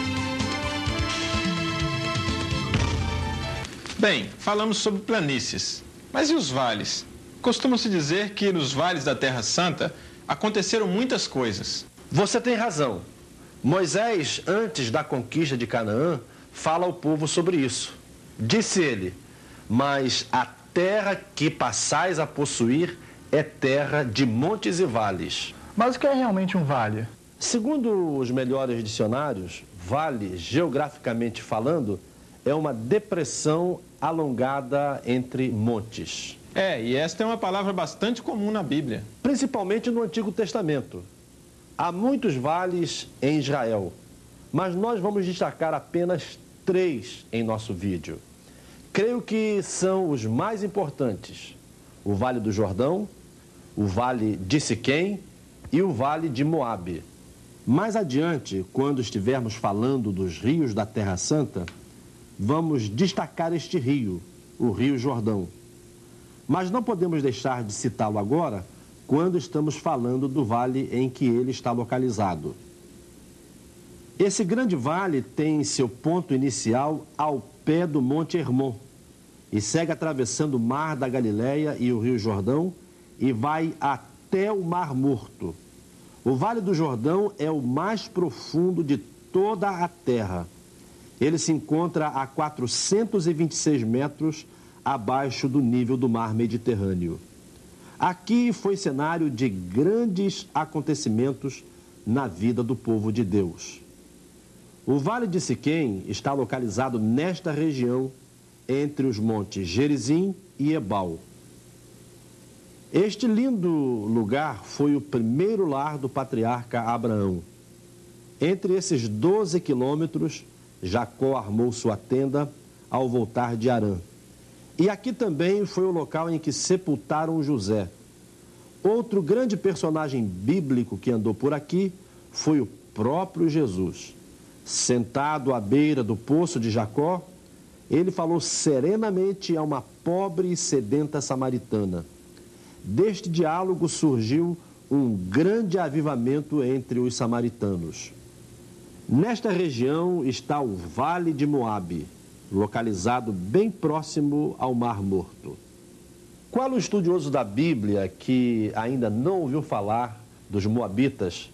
Bem, falamos sobre planícies, mas e os vales? Costuma-se dizer que nos vales da Terra Santa aconteceram muitas coisas. Você tem razão. Moisés, antes da conquista de Canaã, fala ao povo sobre isso. Disse ele: mas a terra que passais a possuir é terra de montes e vales. Mas o que é realmente um vale? Segundo os melhores dicionários, vale, geograficamente falando, é uma depressão alongada entre montes. E esta é uma palavra bastante comum na Bíblia. Principalmente no Antigo Testamento. Há muitos vales em Israel, mas nós vamos destacar apenas 3 em nosso vídeo. Creio que são os mais importantes: o Vale do Jordão, o Vale de Siquém e o Vale de Moabe. Mais adiante, quando estivermos falando dos rios da Terra Santa, vamos destacar este rio, o Rio Jordão. Mas não podemos deixar de citá-lo agora, quando estamos falando do vale em que ele está localizado. Esse grande vale tem seu ponto inicial ao pé do Monte Hermon e segue atravessando o Mar da Galileia e o Rio Jordão e vai até o Mar Morto. O Vale do Jordão é o mais profundo de toda a terra. Ele se encontra a 426 metros abaixo do nível do Mar Mediterrâneo. Aqui foi cenário de grandes acontecimentos na vida do povo de Deus. O Vale de Siquém está localizado nesta região, entre os montes Gerizim e Ebal. Este lindo lugar foi o primeiro lar do patriarca Abraão. Entre esses 12 quilômetros, Jacó armou sua tenda ao voltar de Harã. E aqui também foi o local em que sepultaram José. Outro grande personagem bíblico que andou por aqui foi o próprio Jesus. Sentado à beira do poço de Jacó, ele falou serenamente a uma pobre e sedenta samaritana. Deste diálogo surgiu um grande avivamento entre os samaritanos. Nesta região está o Vale de Moabe, localizado bem próximo ao Mar Morto. Qual o estudioso da Bíblia que ainda não ouviu falar dos moabitas,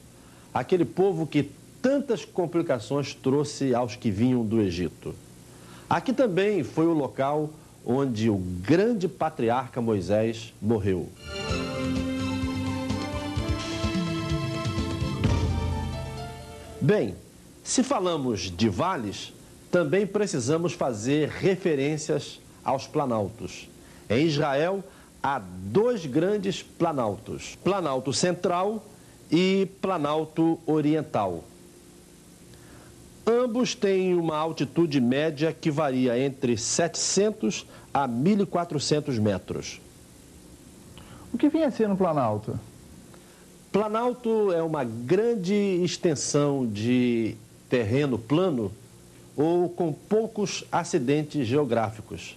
aquele povo que tantas complicações trouxe aos que vinham do Egito? Aqui também foi o local onde o grande patriarca Moisés morreu. Bem, se falamos de vales, também precisamos fazer referências aos planaltos. Em Israel, há 2 grandes planaltos: Planalto Central e Planalto Oriental. Ambos têm uma altitude média que varia entre 700 a 1.400 metros. O que vinha a ser no Planalto? Planalto é uma grande extensão de terreno plano ou com poucos acidentes geográficos.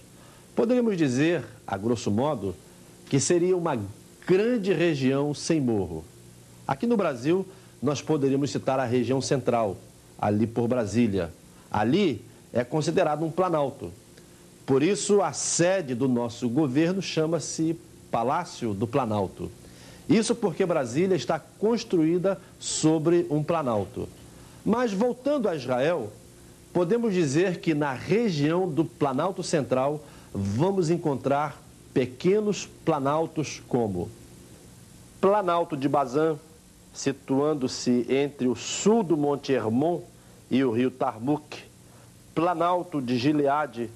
Poderíamos dizer, a grosso modo, que seria uma grande região sem morro. Aqui no Brasil, nós poderíamos citar a região central, ali por Brasília. Ali é considerado um planalto. Por isso, a sede do nosso governo chama-se Palácio do Planalto. Isso porque Brasília está construída sobre um planalto. Mas, voltando a Israel, podemos dizer que na região do Planalto Central vamos encontrar pequenos planaltos como Planalto de Bazã, situando-se entre o sul do Monte Hermon e o rio Tarmuk, Planalto de Gileade,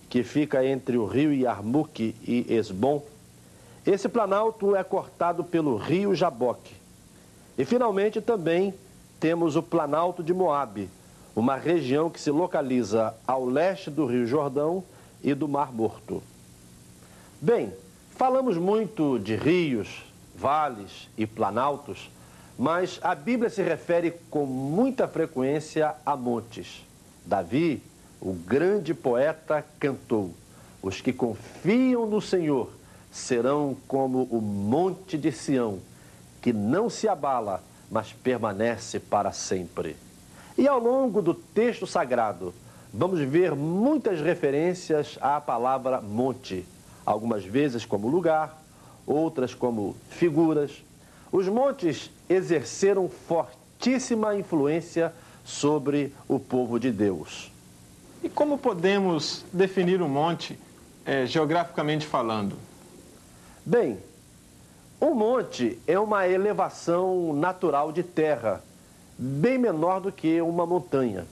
que fica entre o rio Yarmuk e Esbom. Esse planalto é cortado pelo rio Jaboque. E, finalmente, também temos o Planalto de Moabe, uma região que se localiza ao leste do Rio Jordão e do Mar Morto. Bem, falamos muito de rios, vales e planaltos, mas a Bíblia se refere com muita frequência a montes. Davi, o grande poeta, cantou: os que confiam no Senhor serão como o monte de Sião, que não se abala, mas permanece para sempre. E ao longo do texto sagrado, vamos ver muitas referências à palavra monte, algumas vezes como lugar, outras como figuras. Os montes exerceram fortíssima influência sobre o povo de Deus. E como podemos definir um monte, geograficamente falando? Bem, um monte é uma elevação natural de terra, bem menor do que uma montanha,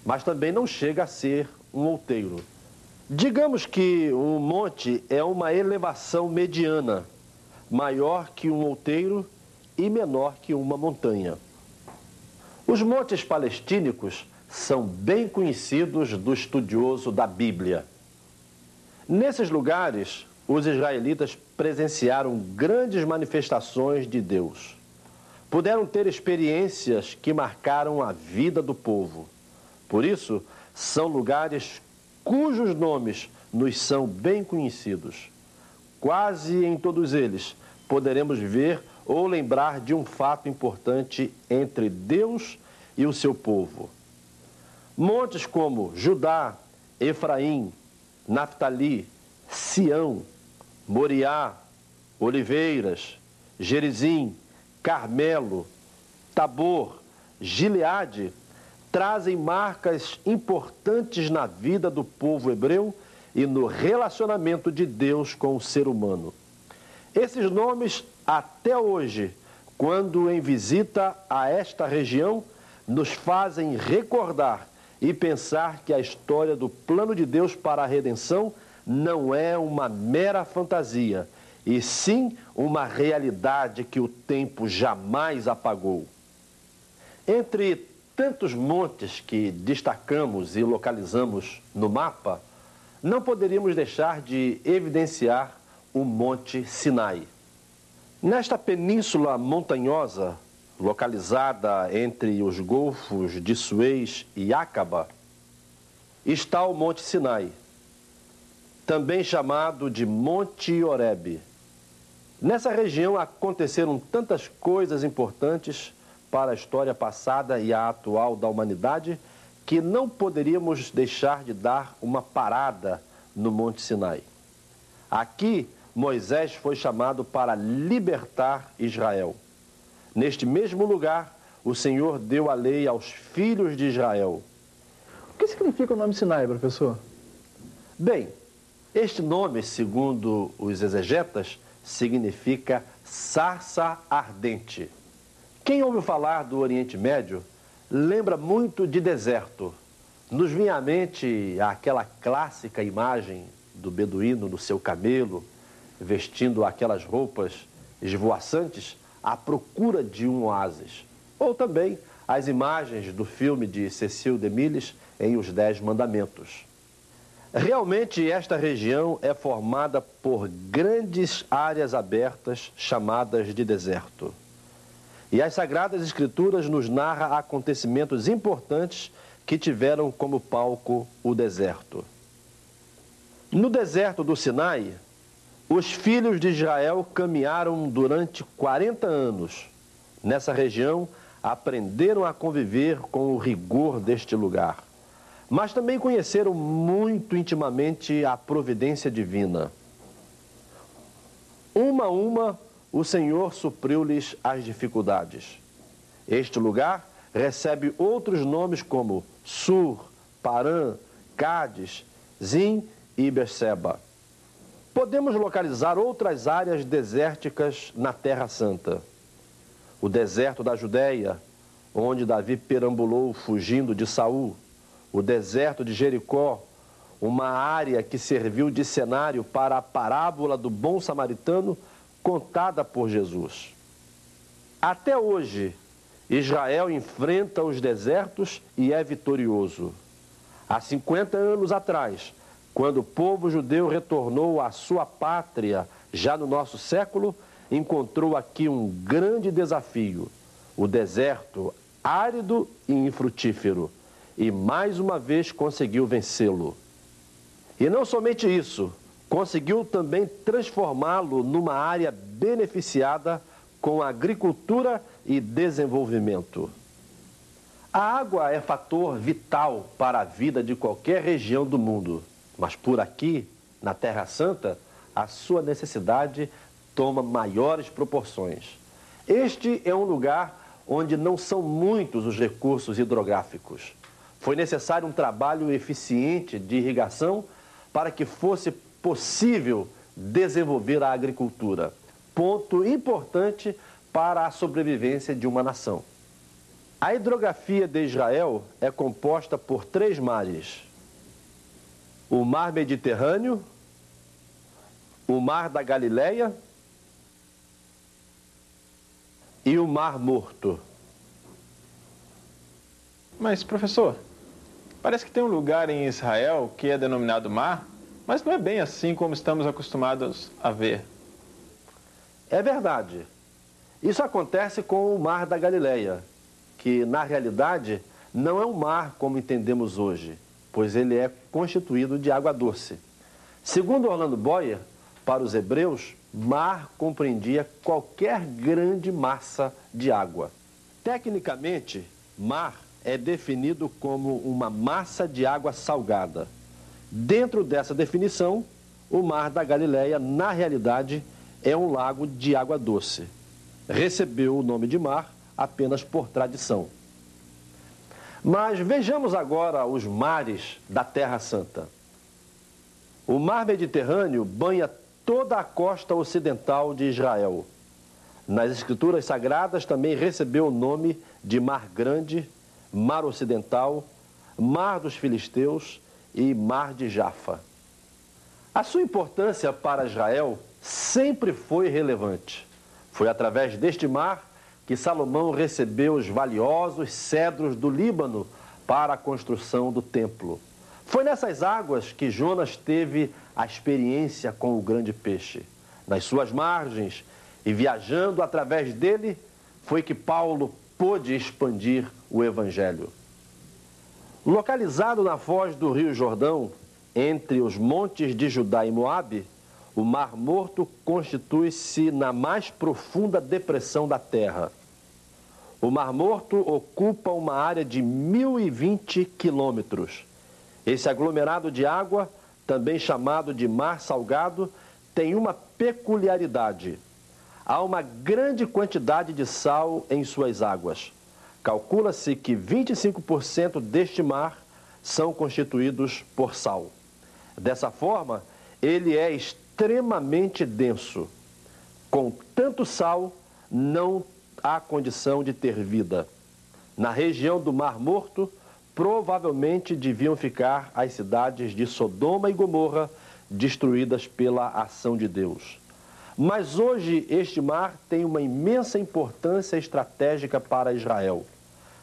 mas também não chega a ser um outeiro. Digamos que um monte é uma elevação mediana, maior que um outeiro e menor que uma montanha. Os montes palestínicos são bem conhecidos do estudioso da Bíblia. Nesses lugares, os israelitas presenciaram grandes manifestações de Deus. Puderam ter experiências que marcaram a vida do povo. Por isso, são lugares cujos nomes nos são bem conhecidos. Quase em todos eles poderemos ver ou lembrar de um fato importante entre Deus e o seu povo. Montes como Judá, Efraim, Naftali, Sião, Moriá, Oliveiras, Gerizim, Carmelo, Tabor, Gileade, trazem marcas importantes na vida do povo hebreu e no relacionamento de Deus com o ser humano. Esses nomes, até hoje, quando em visita a esta região, nos fazem recordar e pensar que a história do plano de Deus para a redenção não é uma mera fantasia, e sim uma realidade que o tempo jamais apagou. Entre tantos montes que destacamos e localizamos no mapa, não poderíamos deixar de evidenciar o Monte Sinai. Nesta península montanhosa, localizada entre os golfos de Suez e Acaba, está o Monte Sinai, também chamado de Monte Horebe. Nessa região aconteceram tantas coisas importantes para a história passada e a atual da humanidade que não poderíamos deixar de dar uma parada no Monte Sinai. Aqui, Moisés foi chamado para libertar Israel. Neste mesmo lugar, o Senhor deu a lei aos filhos de Israel. O que significa o nome Sinai, professor? Bem, este nome, segundo os exegetas, significa sarça ardente. Quem ouve falar do Oriente Médio lembra muito de deserto. Nos vem à mente aquela clássica imagem do beduíno no seu camelo, vestindo aquelas roupas esvoaçantes à procura de um oásis. Ou também as imagens do filme de Cecil DeMille em Os 10 Mandamentos. Realmente, esta região é formada por grandes áreas abertas chamadas de deserto. E as Sagradas Escrituras nos narram acontecimentos importantes que tiveram como palco o deserto. No deserto do Sinai, os filhos de Israel caminharam durante 40 anos. Nessa região, aprenderam a conviver com o rigor deste lugar, mas também conheceram muito intimamente a providência divina. Uma a uma, o Senhor supriu-lhes as dificuldades. Este lugar recebe outros nomes como Sur, Parã, Cádiz, Zim e Berseba. Podemos localizar outras áreas desérticas na Terra Santa. O deserto da Judéia, onde Davi perambulou fugindo de Saul. O deserto de Jericó, uma área que serviu de cenário para a parábola do bom samaritano contada por Jesus. Até hoje, Israel enfrenta os desertos e é vitorioso. Há 50 anos atrás, quando o povo judeu retornou à sua pátria, já no nosso século, encontrou aqui um grande desafio, o deserto árido e infrutífero, e mais uma vez conseguiu vencê-lo. E não somente isso, conseguiu também transformá-lo numa área beneficiada com agricultura e desenvolvimento. A água é fator vital para a vida de qualquer região do mundo, mas por aqui, na Terra Santa, a sua necessidade toma maiores proporções. Este é um lugar onde não são muitos os recursos hidrográficos. Foi necessário um trabalho eficiente de irrigação para que fosse possível desenvolver a agricultura, ponto importante para a sobrevivência de uma nação. A hidrografia de Israel é composta por 3 mares: o Mar Mediterrâneo, o Mar da Galileia e o Mar Morto. Mas, professor, parece que tem um lugar em Israel que é denominado mar, mas não é bem assim como estamos acostumados a ver. É verdade. Isso acontece com o Mar da Galileia, que na realidade não é um mar como entendemos hoje, pois ele é constituído de água doce. Segundo Orlando Boyer, para os hebreus, mar compreendia qualquer grande massa de água. Tecnicamente, mar é definido como uma massa de água salgada. Dentro dessa definição, o Mar da Galileia, na realidade, é um lago de água doce. Recebeu o nome de mar apenas por tradição. Mas vejamos agora os mares da Terra Santa. O Mar Mediterrâneo banha toda a costa ocidental de Israel. Nas Escrituras Sagradas também recebeu o nome de Mar Grande, Mar Ocidental, Mar dos Filisteus e Mar de Jafa. A sua importância para Israel sempre foi relevante. Foi através deste mar que Salomão recebeu os valiosos cedros do Líbano para a construção do templo. Foi nessas águas que Jonas teve a experiência com o grande peixe. Nas suas margens e viajando através dele, foi que Paulo pôde expandir o Evangelho. Localizado na foz do Rio Jordão, entre os montes de Judá e Moabe, o Mar Morto constitui-se na mais profunda depressão da terra. O Mar Morto ocupa uma área de 1.020 quilômetros. Esse aglomerado de água, também chamado de Mar Salgado, tem uma peculiaridade. Há uma grande quantidade de sal em suas águas. Calcula-se que 25% deste mar são constituídos por sal. Dessa forma, ele é extremamente denso. Com tanto sal, não há condição de ter vida. Na região do Mar Morto, provavelmente deviam ficar as cidades de Sodoma e Gomorra, destruídas pela ação de Deus. Mas hoje este mar tem uma imensa importância estratégica para Israel.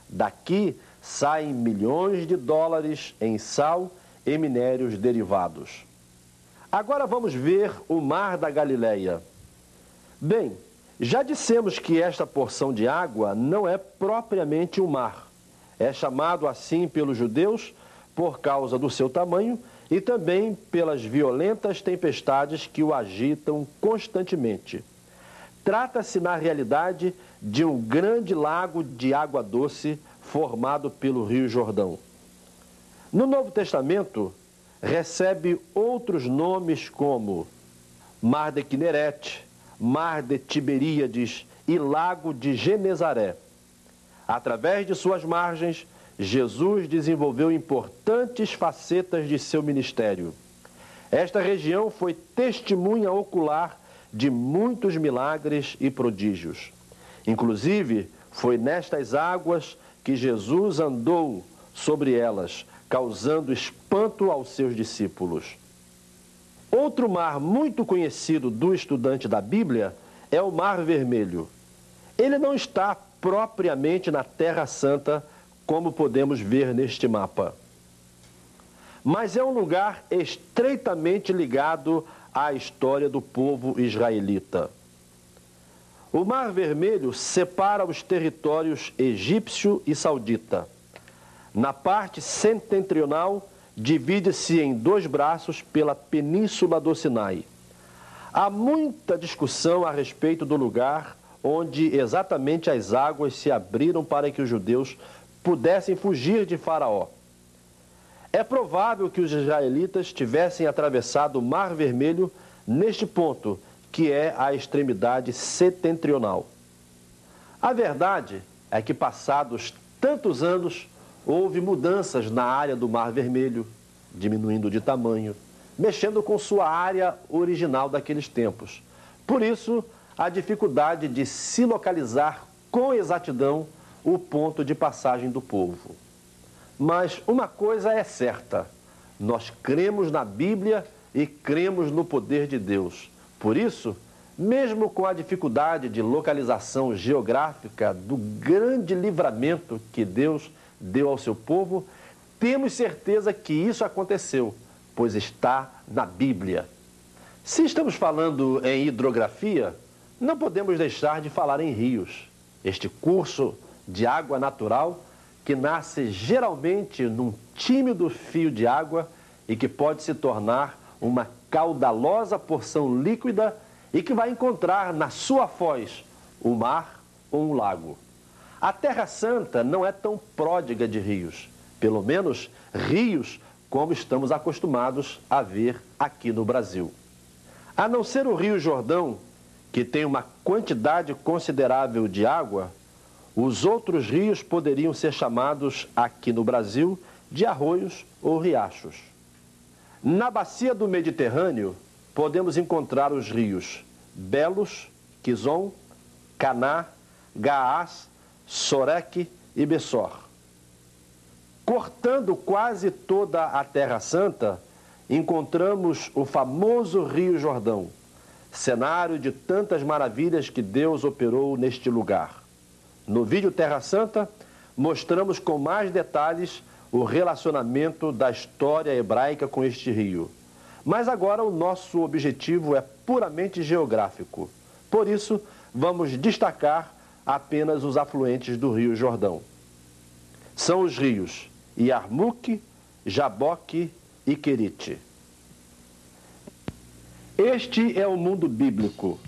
Daqui saem milhões de dólares em sal e minérios derivados. Agora vamos ver o Mar da Galileia. Bem, já dissemos que esta porção de água não é propriamente um mar. É chamado assim pelos judeus por causa do seu tamanho e também pelas violentas tempestades que o agitam constantemente. Trata-se, na realidade, de um grande lago de água doce formado pelo Rio Jordão. No Novo Testamento, recebe outros nomes como Mar de Quinerete, Mar de Tiberíades e Lago de Genezaré. Através de suas margens, Jesus desenvolveu importantes facetas de seu ministério. Esta região foi testemunha ocular de muitos milagres e prodígios. Inclusive, foi nestas águas que Jesus andou sobre elas, causando espanto aos seus discípulos. Outro mar muito conhecido do estudante da Bíblia é o Mar Vermelho. Ele não está propriamente na Terra Santa, como podemos ver neste mapa, mas é um lugar estreitamente ligado à história do povo israelita. O Mar Vermelho separa os territórios egípcio e saudita. Na parte setentrional, divide-se em dois braços pela Península do Sinai. Há muita discussão a respeito do lugar onde exatamente as águas se abriram para que os judeus pudessem fugir de Faraó. É provável que os israelitas tivessem atravessado o Mar Vermelho neste ponto, que é a extremidade setentrional. A verdade é que, passados tantos anos, houve mudanças na área do Mar Vermelho, diminuindo de tamanho, mexendo com sua área original daqueles tempos. Por isso, a dificuldade de se localizar com exatidão o ponto de passagem do povo. Mas uma coisa é certa: nós cremos na Bíblia e cremos no poder de Deus. Por isso, mesmo com a dificuldade de localização geográfica do grande livramento que Deus deu ao seu povo, temos certeza que isso aconteceu, pois está na Bíblia. Se estamos falando em hidrografia, não podemos deixar de falar em rios. Este curso de água natural que nasce geralmente num tímido fio de água e que pode se tornar uma caudalosa porção líquida e que vai encontrar na sua foz o mar ou um lago. A Terra Santa não é tão pródiga de rios, pelo menos rios como estamos acostumados a ver aqui no Brasil. A não ser o Rio Jordão, que tem uma quantidade considerável de água, os outros rios poderiam ser chamados aqui no Brasil de arroios ou riachos. Na bacia do Mediterrâneo, podemos encontrar os rios Belos, Quizon, Caná, Gaás, Soreque e Bessor. Cortando quase toda a Terra Santa, encontramos o famoso Rio Jordão, cenário de tantas maravilhas que Deus operou neste lugar. No vídeo Terra Santa, mostramos com mais detalhes o relacionamento da história hebraica com este rio. Mas agora o nosso objetivo é puramente geográfico. Por isso, vamos destacar apenas os afluentes do Rio Jordão. São os rios Yarmuk, Jaboque e Querite. Este é o mundo bíblico,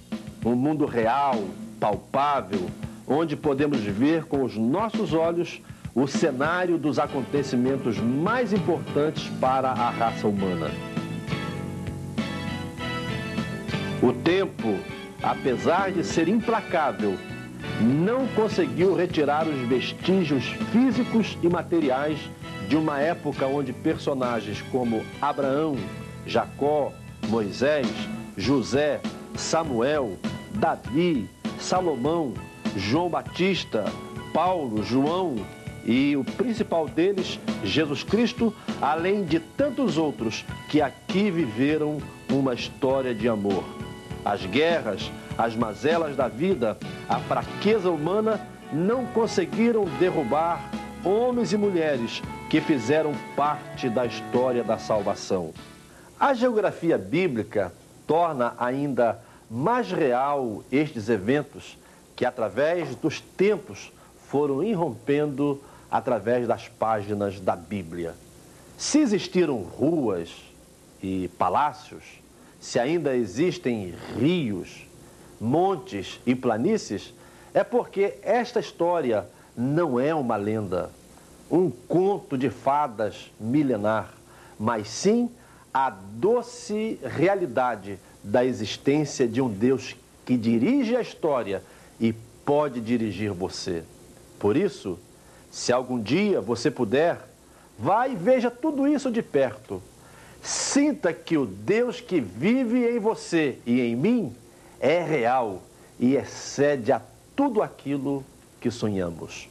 um mundo real, palpável, onde podemos ver com os nossos olhos o cenário dos acontecimentos mais importantes para a raça humana. O tempo, apesar de ser implacável, não conseguiu retirar os vestígios físicos e materiais de uma época onde personagens como Abraão, Jacó, Moisés, José, Samuel, Davi, Salomão, João Batista, Paulo, João e o principal deles, Jesus Cristo, além de tantos outros que aqui viveram uma história de amor. As guerras, as mazelas da vida, a fraqueza humana não conseguiram derrubar homens e mulheres que fizeram parte da história da salvação. A geografia bíblica torna ainda mais real estes eventos que, através dos tempos, foram irrompendo através das páginas da Bíblia. Se existiram ruas e palácios, se ainda existem rios, montes e planícies, é porque esta história não é uma lenda, um conto de fadas milenar, mas sim a doce realidade da existência de um Deus que dirige a história e pode dirigir você. Por isso, se algum dia você puder, vá e veja tudo isso de perto. Sinta que o Deus que vive em você e em mim é real e excede a tudo aquilo que sonhamos.